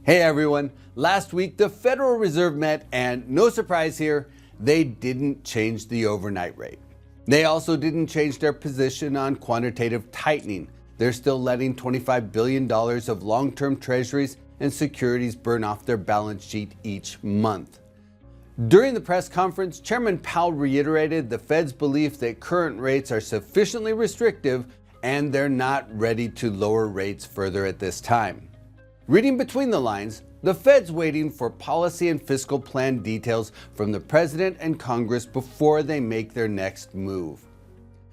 Hey everyone, last week the Federal Reserve met and no surprise here, they didn't change the overnight rate. They also didn't change their position on quantitative tightening. They're still letting $25 billion of long-term treasuries and securities burn off their balance sheet each month. During the press conference, Chairman Powell reiterated the Fed's belief that current rates are sufficiently restrictive and they're not ready to lower rates further at this time. Reading between the lines, the Fed's waiting for policy and fiscal plan details from the President and Congress before they make their next move.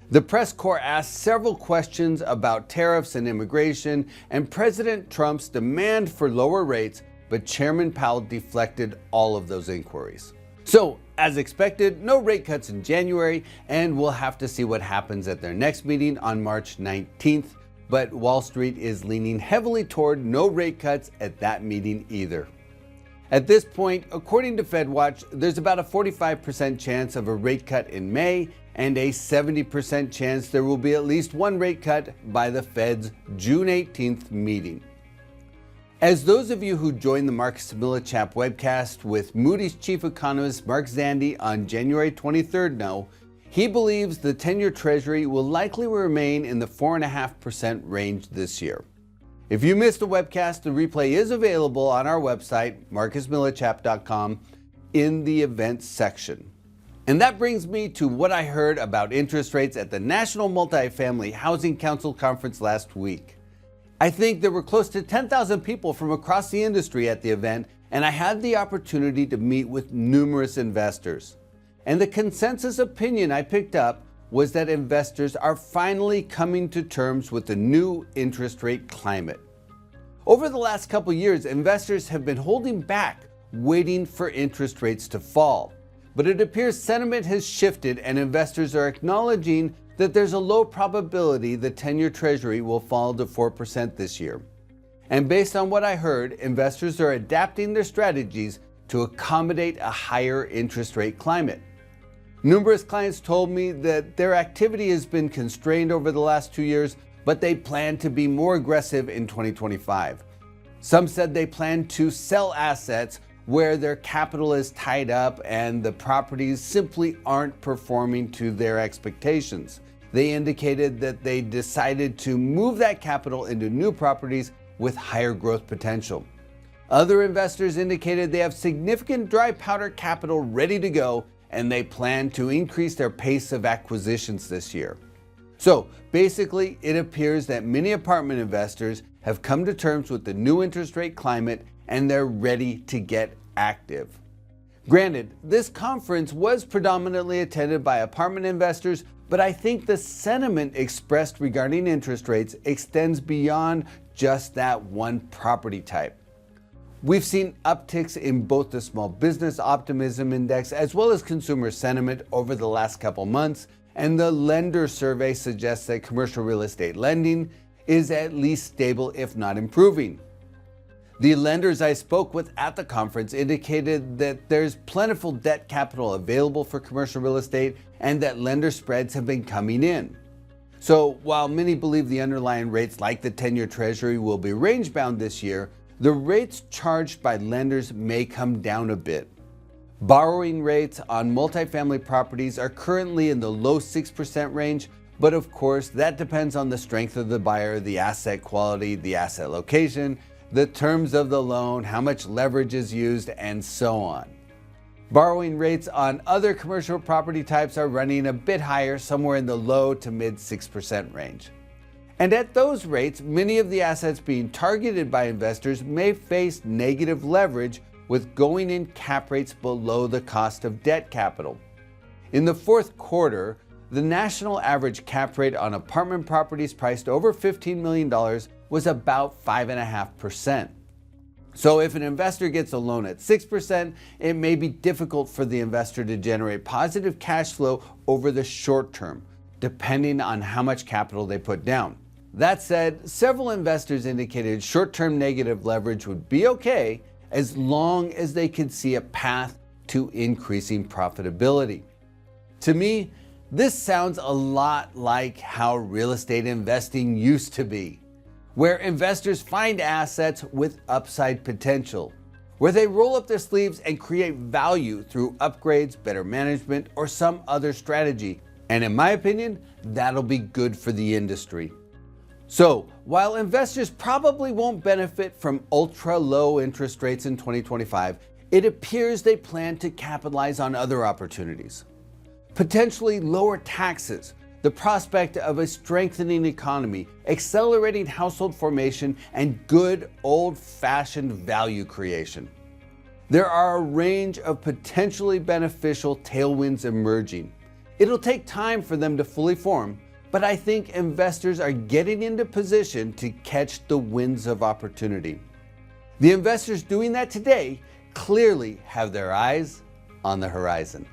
The press corps asked several questions about tariffs and immigration and President Trump's demand for lower rates, but Chairman Powell deflected all of those inquiries. So, as expected, no rate cuts in January, and we'll have to see what happens at their next meeting on March 19th. But Wall Street is leaning heavily toward no rate cuts at that meeting either. At this point, according to FedWatch, there's about a 45% chance of a rate cut in May and a 70% chance there will be at least one rate cut by the Fed's June 18th meeting. As those of you who joined the Marcus Millichap webcast with Moody's chief economist Mark Zandi on January 23rd know, he believes the 10-year Treasury will likely remain in the 4.5% range this year. If you missed the webcast, the replay is available on our website, marcusmillichap.com, in the events section. And that brings me to what I heard about interest rates at the National Multifamily Housing Council conference last week. I think there were close to 10,000 people from across the industry at the event, and I had the opportunity to meet with numerous investors. And the consensus opinion I picked up was that investors are finally coming to terms with the new interest rate climate. Over the last couple years, investors have been holding back, waiting for interest rates to fall. But it appears sentiment has shifted and investors are acknowledging that there's a low probability the 10-year Treasury will fall to 4% this year. And based on what I heard, investors are adapting their strategies to accommodate a higher interest rate climate. Numerous clients told me that their activity has been constrained over the last 2 years, but they plan to be more aggressive in 2025. Some said they plan to sell assets where their capital is tied up and the properties simply aren't performing to their expectations. They indicated that they decided to move that capital into new properties with higher growth potential. Other investors indicated they have significant dry powder capital ready to go and they plan to increase their pace of acquisitions this year. So basically, it appears that many apartment investors have come to terms with the new interest rate climate and they're ready to get active. Granted, this conference was predominantly attended by apartment investors, but I think the sentiment expressed regarding interest rates extends beyond just that one property type. We've seen upticks in both the Small Business Optimism Index as well as consumer sentiment over the last couple months, and the lender survey suggests that commercial real estate lending is at least stable, if not improving. The lenders I spoke with at the conference indicated that there's plentiful debt capital available for commercial real estate and that lender spreads have been coming in. So while many believe the underlying rates like the 10-year Treasury will be range-bound this year, the rates charged by lenders may come down a bit. Borrowing rates on multifamily properties are currently in the low 6% range, but of course that depends on the strength of the buyer, the asset quality, the asset location, the terms of the loan, how much leverage is used, and so on. Borrowing rates on other commercial property types are running a bit higher, somewhere in the low to mid 6% range. And at those rates, many of the assets being targeted by investors may face negative leverage with going in cap rates below the cost of debt capital. In the fourth quarter, the national average cap rate on apartment properties priced over $15 million was about 5.5%. So if an investor gets a loan at 6%, it may be difficult for the investor to generate positive cash flow over the short term, depending on how much capital they put down. That said, several investors indicated short-term negative leverage would be okay as long as they could see a path to increasing profitability. To me, this sounds a lot like how real estate investing used to be. where investors find assets with upside potential, where they roll up their sleeves and create value through upgrades, better management, or some other strategy. And in my opinion, that'll be good for the industry. So, while investors probably won't benefit from ultra low interest rates in 2025, it appears they plan to capitalize on other opportunities. Potentially lower taxes, the prospect of a strengthening economy, accelerating household formation, and good old-fashioned value creation. There are a range of potentially beneficial tailwinds emerging. It'll take time for them to fully form, but I think investors are getting into position to catch the winds of opportunity. The investors doing that today clearly have their eyes on the horizon.